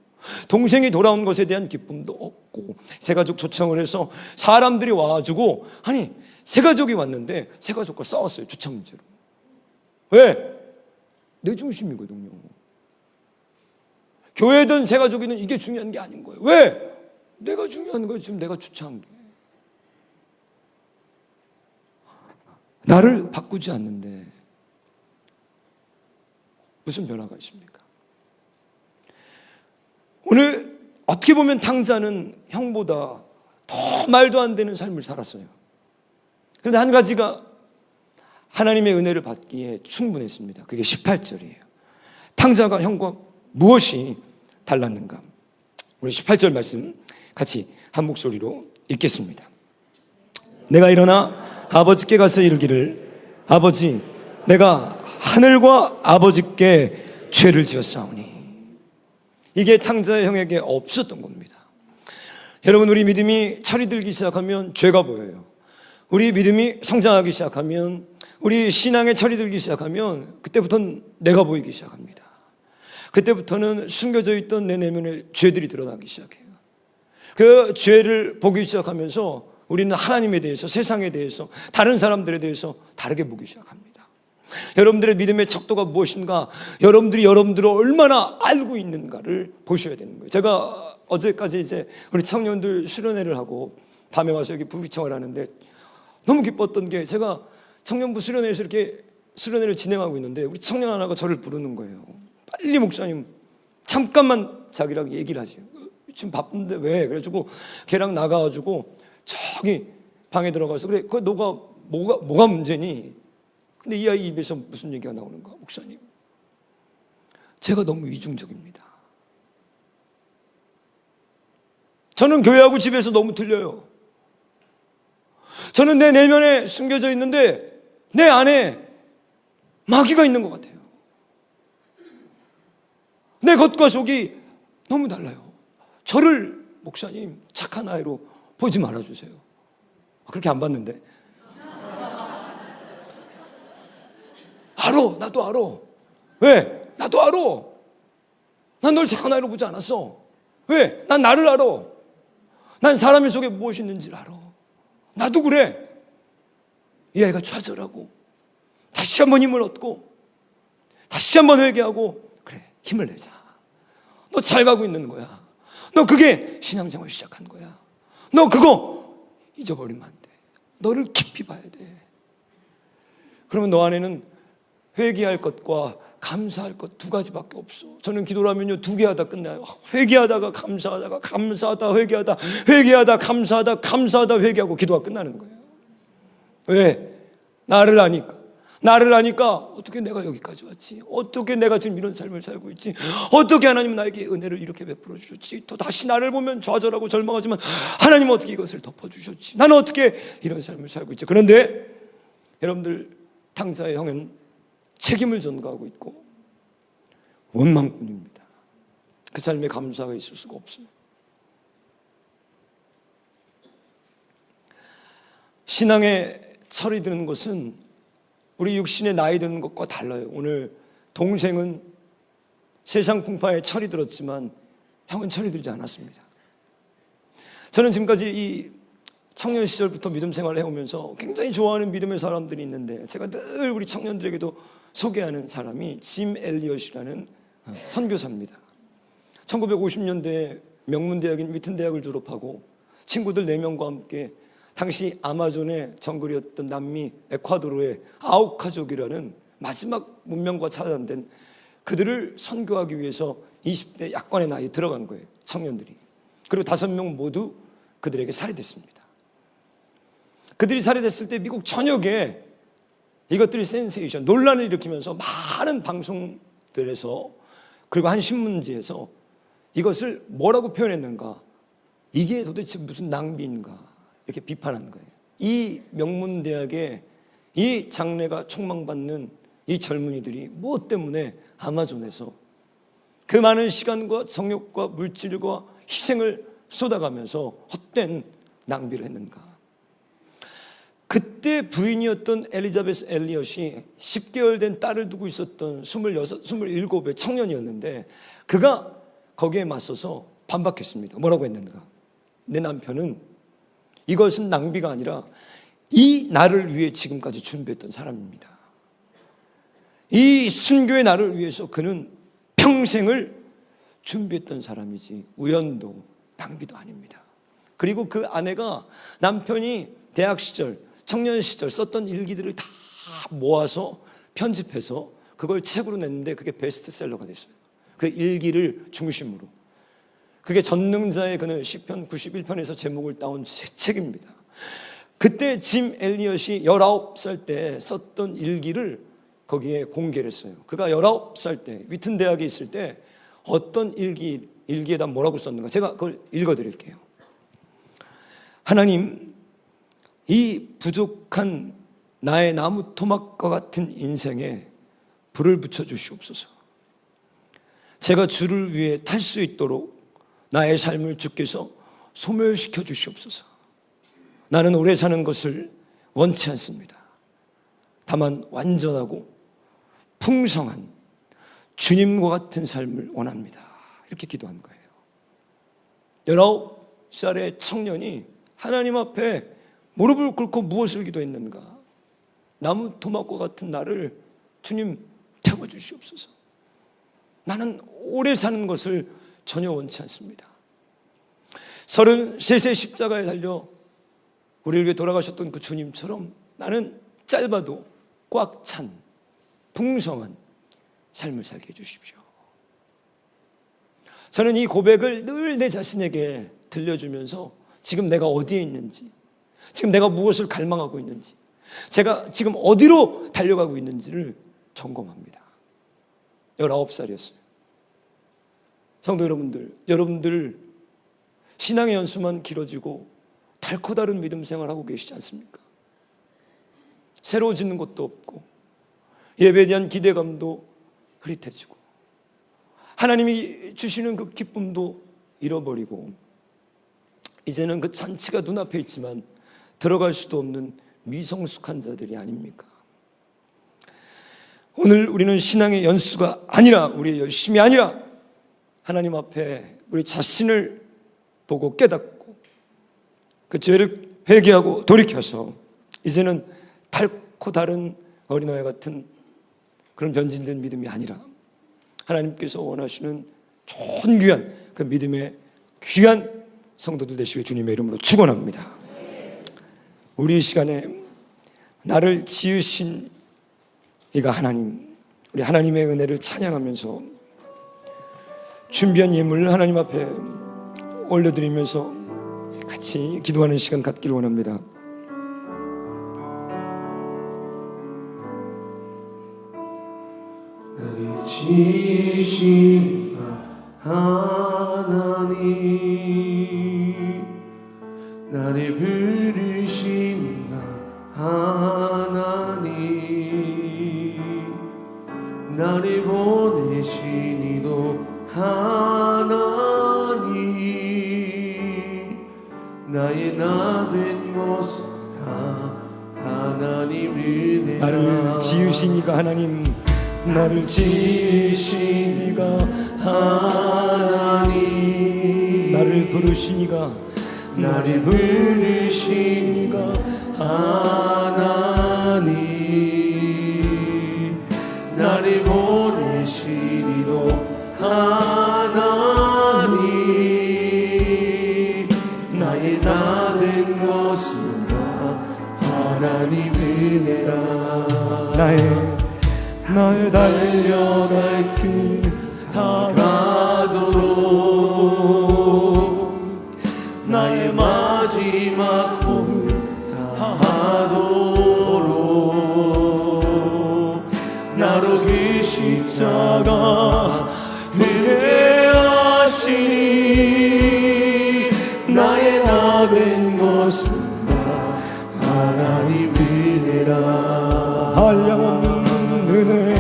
동생이 돌아온 것에 대한 기쁨도 없고 새가족 초청을 해서 사람들이 와가지고 아니 새가족이 왔는데 새가족과 싸웠어요. 주차 문제로. 왜? 내 중심이거든요. 교회든 새가족이든 이게 중요한 게 아닌 거예요. 왜? 내가 중요한 거예요. 지금 내가 주차한 게. 나를 바꾸지 않는데 무슨 변화가 있습니까? 오늘 어떻게 보면 탕자는 형보다 더 말도 안 되는 삶을 살았어요. 그런데 한 가지가 하나님의 은혜를 받기에 충분했습니다. 그게 18절이에요. 탕자가 형과 무엇이 달랐는가? 우리 18절 말씀 같이 한 목소리로 읽겠습니다. 내가 일어나 아버지께 가서 이르기를 아버지 내가 하늘과 아버지께 죄를 지었사오니. 이게 탕자의 형에게 없었던 겁니다. 여러분 우리 믿음이 철이 들기 시작하면 죄가 보여요. 우리 믿음이 성장하기 시작하면 우리 신앙의 철이 들기 시작하면 그때부터는 내가 보이기 시작합니다. 그때부터는 숨겨져 있던 내 내면의 죄들이 드러나기 시작해요. 그 죄를 보기 시작하면서 우리는 하나님에 대해서 세상에 대해서 다른 사람들에 대해서 다르게 보기 시작합니다. 여러분들의 믿음의 척도가 무엇인가 여러분들이 여러분들을 얼마나 알고 있는가를 보셔야 되는 거예요. 제가 어제까지 이제 우리 청년들 수련회를 하고 밤에 와서 여기 부비청을 하는데 너무 기뻤던 게 제가 청년부 수련회에서 이렇게 수련회를 진행하고 있는데 우리 청년 하나가 저를 부르는 거예요. 빨리 목사님 잠깐만 자기랑 얘기를 하세요. 지금 바쁜데 왜? 그래가지고 걔랑 나가가지고 저기 방에 들어가서 그래 그 너가 뭐가 문제니? 근데 이 아이 입에서 무슨 얘기가 나오는가? 목사님 제가 너무 이중적입니다. 저는 교회하고 집에서 너무 틀려요. 저는 내 내면에 숨겨져 있는데 내 안에 마귀가 있는 것 같아요. 내 겉과 속이 너무 달라요. 저를 목사님 착한 아이로 보지 말아주세요. 그렇게 안 봤는데. 알아. 나도 알아. 왜? 나도 알아. 난 널 착한 아이로 보지 않았어. 왜? 난 나를 알아. 난 사람의 속에 무엇이 있는지를 알아. 나도 그래. 이 아이가 좌절하고 다시 한번 힘을 얻고 다시 한번 회개하고 그래 힘을 내자. 너 잘 가고 있는 거야. 너 그게 신앙생활 시작한 거야. 너 그거 잊어버리면 안 돼. 너를 깊이 봐야 돼. 그러면 너 안에는 회개할 것과 감사할 것 두 가지밖에 없어. 저는 기도를 하면요 2개 하다 끝나요. 회개하다가 감사하다가 감사하다 회개하다 회개하다 감사하다 감사하다 회개하고 기도가 끝나는 거예요. 왜? 나를 아니까 어떻게 내가 여기까지 왔지? 어떻게 내가 지금 이런 삶을 살고 있지? 어떻게 하나님 나에게 은혜를 이렇게 베풀어 주셨지? 또 다시 나를 보면 좌절하고 절망하지만 하나님은 어떻게 이것을 덮어주셨지? 나는 어떻게 이런 삶을 살고 있지? 그런데 여러분들 탕자의 형은 책임을 전가하고 있고 원망뿐입니다. 그 삶에 감사가 있을 수가 없어요. 신앙의 철이 드는 것은 우리 육신의 나이 드는 것과 달라요. 오늘 동생은 세상 풍파에 철이 들었지만 형은 철이 들지 않았습니다. 저는 지금까지 이 청년 시절부터 믿음 생활을 해오면서 굉장히 좋아하는 믿음의 사람들이 있는데 제가 늘 우리 청년들에게도 소개하는 사람이 짐 엘리엇이라는 선교사입니다. 1950년대에 명문대학인 위튼 대학을 졸업하고 친구들 4명과 함께 당시 아마존의 정글이었던 남미 에콰도르의 아우카족이라는 마지막 문명과 차단된 그들을 선교하기 위해서 20대 약관의 나이에 들어간 거예요. 청년들이. 그리고 5명 모두 그들에게 살해됐습니다. 그들이 살해됐을 때 미국 전역에 이것들이 센세이션, 논란을 일으키면서 많은 방송들에서 그리고 한 신문지에서 이것을 뭐라고 표현했는가, 이게 도대체 무슨 낭비인가 이렇게 비판한 거예요. 이 명문대학에 이 장래가 촉망받는 이 젊은이들이 무엇 때문에 아마존에서 그 많은 시간과 정욕과 물질과 희생을 쏟아가면서 헛된 낭비를 했는가. 그때 부인이었던 엘리자베스 엘리엇이 10개월 된 딸을 두고 있었던 26, 27의 청년이었는데 그가 거기에 맞서서 반박했습니다. 뭐라고 했는가? 내 남편은 이것은 낭비가 아니라 이 나를 위해 지금까지 준비했던 사람입니다. 이 순교의 나를 위해서 그는 평생을 준비했던 사람이지 우연도 낭비도 아닙니다. 그리고 그 아내가 남편이 대학 시절, 청년 시절 썼던 일기들을 다 모아서 편집해서 그걸 책으로 냈는데 그게 베스트셀러가 됐어요. 그 일기를 중심으로. 그게 전능자의 그늘 시편 91편에서 제목을 따온 책입니다. 그때 짐 엘리엇이 19살 때 썼던 일기를 거기에 공개를 했어요. 그가 19살 때 위튼 대학에 있을 때 어떤 일기에다 뭐라고 썼는가, 제가 그걸 읽어드릴게요. 하나님, 이 부족한 나의 나무 토막과 같은 인생에 불을 붙여주시옵소서. 제가 주를 위해 탈 수 있도록 나의 삶을 주께서 소멸시켜 주시옵소서. 나는 오래 사는 것을 원치 않습니다. 다만 완전하고 풍성한 주님과 같은 삶을 원합니다. 이렇게 기도한 거예요. 19살의 청년이 하나님 앞에 무릎을 꿇고 무엇을 기도했는가? 나무 토막과 같은 나를 주님 태워주시옵소서. 나는 오래 사는 것을 전혀 원치 않습니다. 33세 십자가에 달려 우리를 위해 돌아가셨던 그 주님처럼 나는 짧아도 꽉 찬 풍성한 삶을 살게 해주십시오. 저는 이 고백을 늘 내 자신에게 들려주면서 지금 내가 어디에 있는지, 지금 내가 무엇을 갈망하고 있는지, 제가 지금 어디로 달려가고 있는지를 점검합니다. 19살이었어요. 성도 여러분들 신앙의 연수만 길어지고 달코 다른 믿음 생활하고 계시지 않습니까? 새로워지는 것도 없고 예배에 대한 기대감도 흐릿해지고 하나님이 주시는 그 기쁨도 잃어버리고 이제는 그 잔치가 눈앞에 있지만 들어갈 수도 없는 미성숙한 자들이 아닙니까? 오늘 우리는 신앙의 연수가 아니라, 우리의 열심이 아니라 하나님 앞에 우리 자신을 보고 깨닫고 그 죄를 회개하고 돌이켜서 이제는 달코 다른 어린아이 같은 그런 변질된 믿음이 아니라 하나님께서 원하시는 존귀한 그 믿음의 귀한 성도들 되시길 주님의 이름으로 축원합니다. 우리 이 시간에 나를 지으신 이가 하나님, 우리 하나님의 은혜를 찬양하면서 준비한 예물을 하나님 앞에 올려드리면서 같이 기도하는 시간 갖기를 원합니다. 나를 지으신 하나님, 나를 부르신 하나님, 나를 보내신 이도 하나님, 나의 나 된 모습 다 하나님 은혜라. 나를 지으신 이가 하나님, 나를 지으신 이가 하나님, 나를 부르신 이가, 나를 부르신 이가 하나님, 나를 보내신 이도 하나님, 나의 나 된 것은 다 하나님 은혜라. 나의 달려갈 길 다가도록 나의 마지막 호흡 다 십자가 위대하시니 나의 나 된 것은 다 하나님 은혜라. 한량없는 은혜,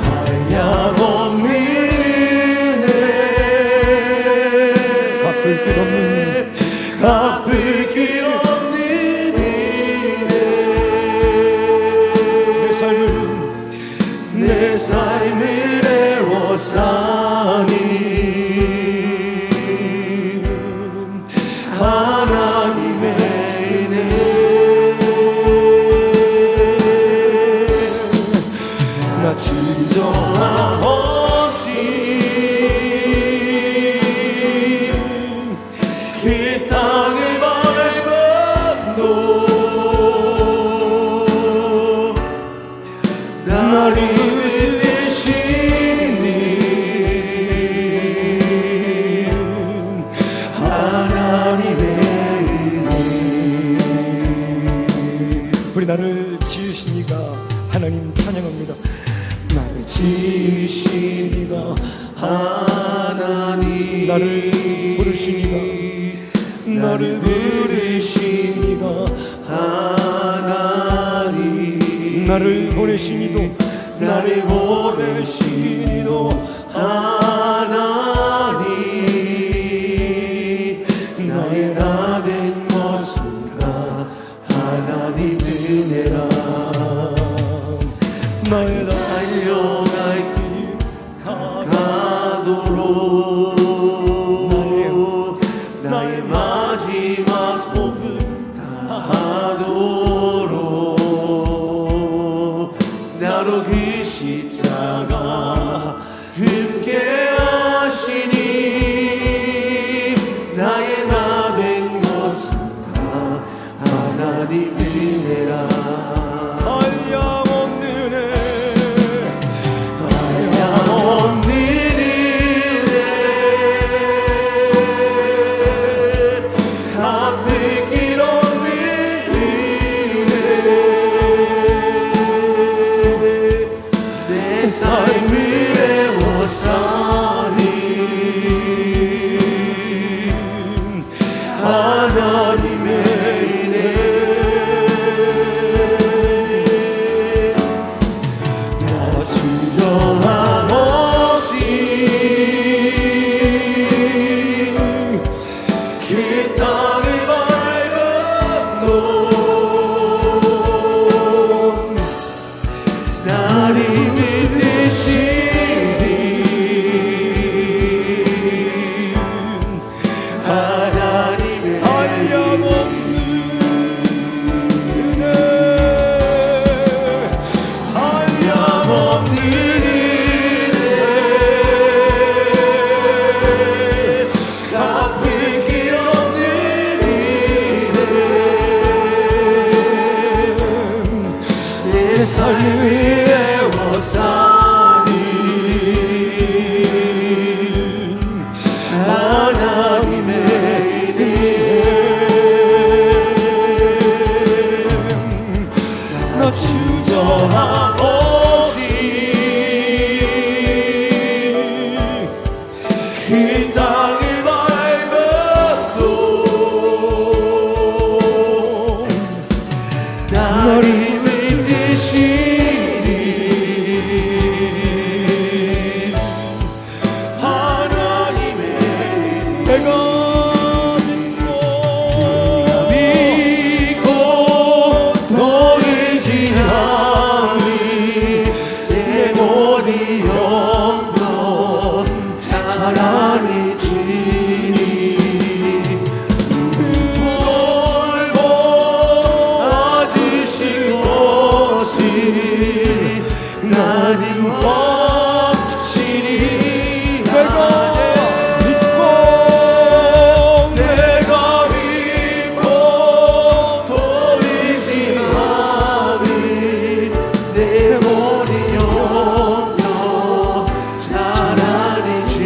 한량없는 은혜, 갚을 길 없는, 갚을 길 없는 은혜. 내 삶을 애워싸니 하나님의 은혜. 나 진정함 없이 이 땅을 밟아도 나를 대신이 하나님의 은혜. 우리 나를 지으신 이가 하나님 찬양합니다. 나를 지으신 이가 하나님, 나를 부르신 이가, 나를 부르신 이가 하나님, 나를 보내신 이도, 나를 보내신 이도 하나님. 나의 나 된 것은 다 하나님 은혜라. 나의 나 달려갈 길 가도록 나의 마지막 복음 다하도록 나로 그 십자가 굽게 하시니 나의 나 된 것은 다 하나님 은혜라. 한량없는 은혜, 한량없는 은혜, 갚을 길 없는 은혜. 내 삶을 애워싸니 하나님의 은혜. 나 진정함 없이 그 땅을 밟아도 나를 믿으시니 하나님의 한량없는 은혜, 한량없는 은혜, 갚을 길 없는 은혜. 내 삶을 애워싸니 하나님의 은혜. 나 주저함 없이 그 땅을 밟아도 나를 믿으시니 하나님의 내가 믿고 너를 지나니 내 모든 영광 찬란히 지니 돌보 아주신 것을 나는 확실히 내가 믿고 돌지나니 내 모든 영광 찬란히 지니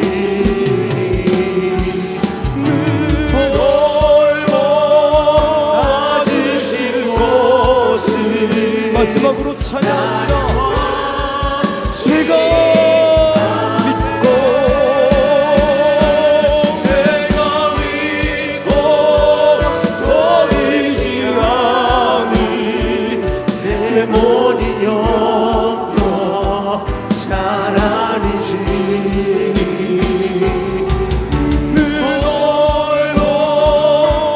돌보 아주신 것을 마지막으로 찬양합니다. 내 모든 영역 잘 아니지. 넓고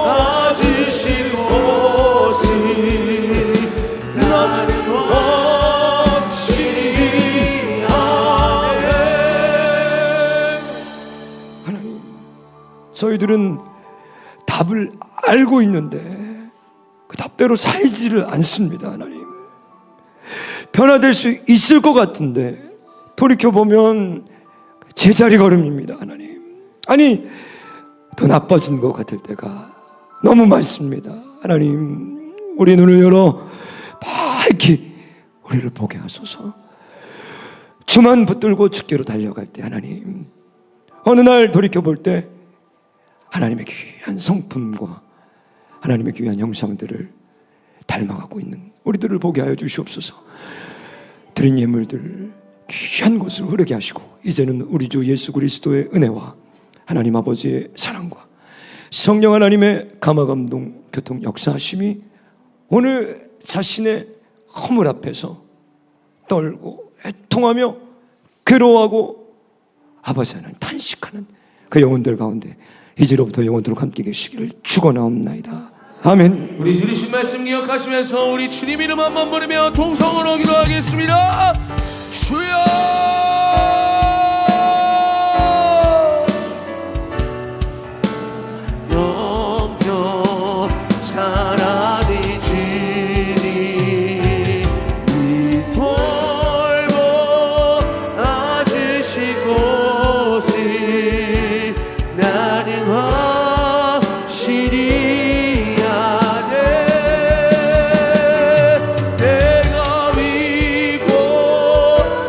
아주신 곳이 나는 확실히 아네. 하나님, 저희들은 답을 알고 있는데 그 답대로 살지를 않습니다. 하나님, 변화될 수 있을 것 같은데 돌이켜보면 제자리 걸음입니다. 하나님, 아니 더 나빠진 것 같을 때가 너무 많습니다. 하나님, 우리 눈을 열어 밝히 우리를 보게 하소서. 주만 붙들고 주께로 달려갈 때 하나님, 어느 날 돌이켜볼 때 하나님의 귀한 성품과 하나님의 귀한 형상들을 닮아가고 있는 우리들을 보게 하여 주시옵소서. 드린 예물들 귀한 곳으로 흐르게 하시고, 이제는 우리 주 예수 그리스도의 은혜와 하나님 아버지의 사랑과 성령 하나님의 감화감동 교통 역사하심이 오늘 자신의 허물 앞에서 떨고 애통하며 괴로워하고 아버지 하나님 탄식하는 그 영혼들 가운데 이제로부터 영원토록 함께 계시기를 축원하옵나이다. 아멘. 우리 들으신 말씀 기억하시면서 우리 주님 이름 한번 부르며 동성으로 기도하겠습니다. 주여. 영영 살아계시니 이 돌보 아주신 곳이 나는 확실히 아네. 내가 믿고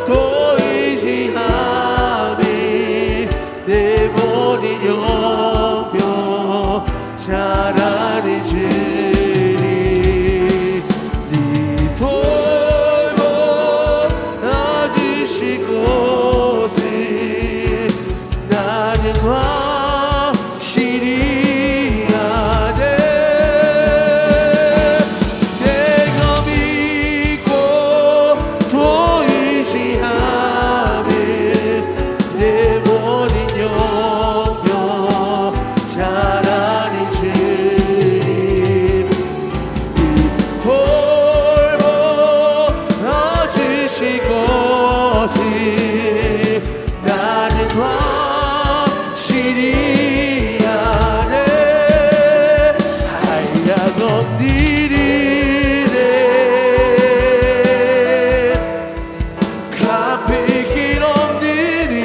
또 의지함이 내 모든 영병 잘 아니지니 네 돌보 아주신 곳이 나는 확실히 아네. 내가 믿고 또 의지함이 내 모든 영병 잘 아니지. 돌보 아주신 것이 나는 확실히 아네. 한량없니리네 갚을 없니리네.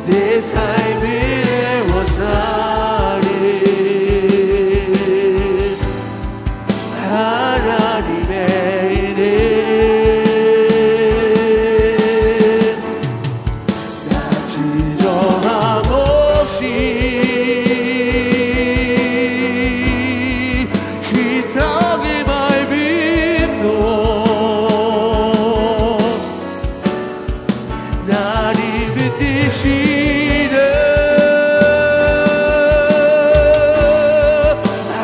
내 삶을 애워싸리 하나님의 은혜. 나 지정함 없이 그 땅을 밟은 너 나를 붙드시네.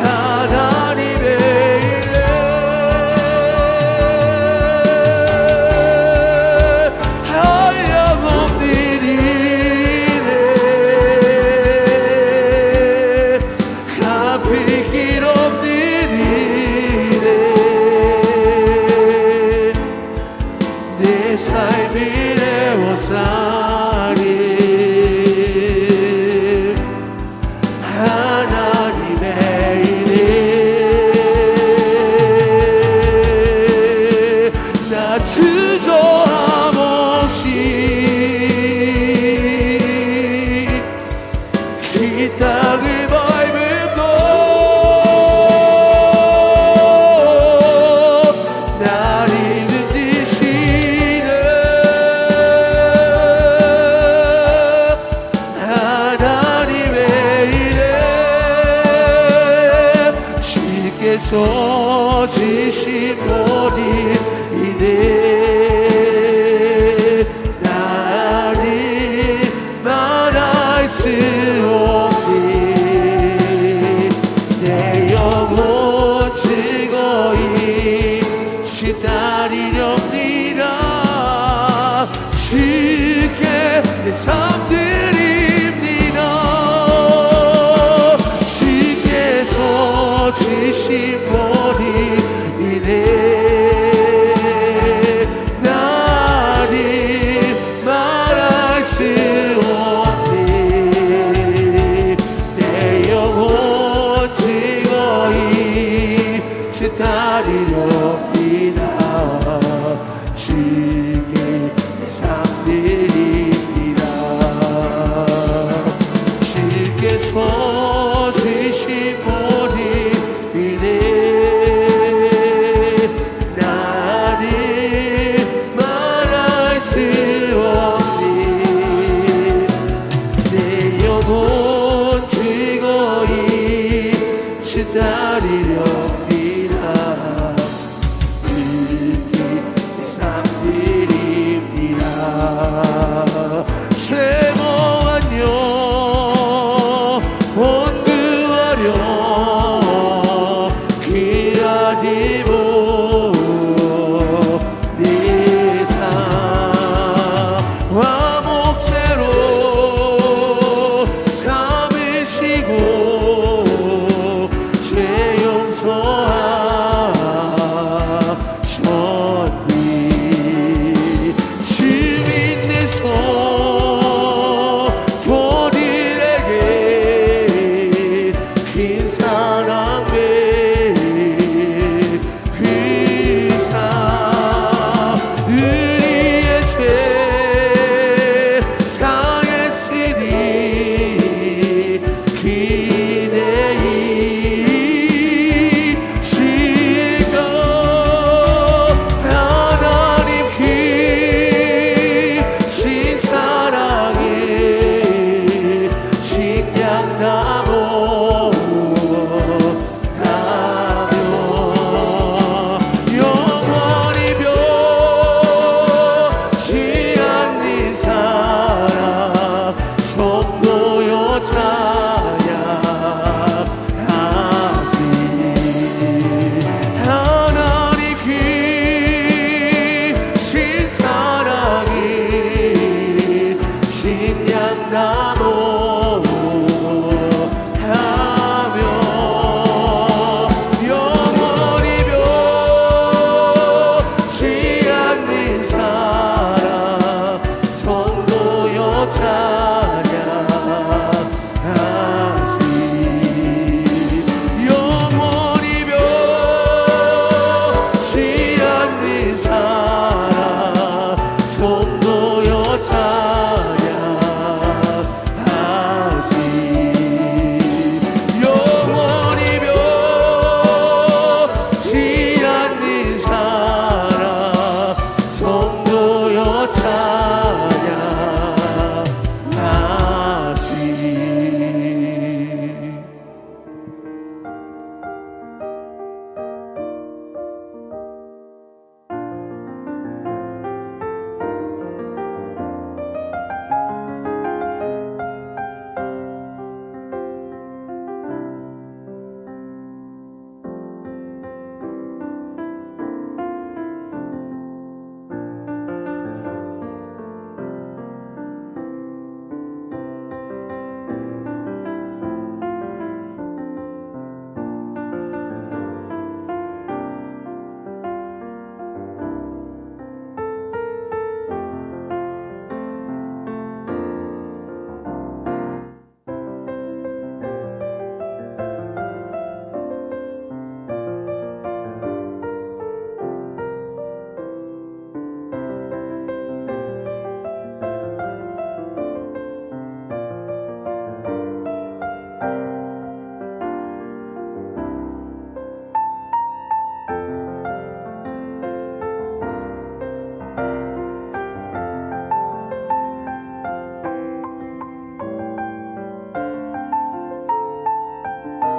하나님의 은혜. 한량없니리네 갚을 길 없니리네. 내 삶을 애워싸리 하나님의 은혜. 나 주저함 없이 그 땅을 밟은 너 나를 붙드시네. 하나님의 은혜. 주께서 지신 모든 이내 나를 말할 수 없니. 내 영혼 따르려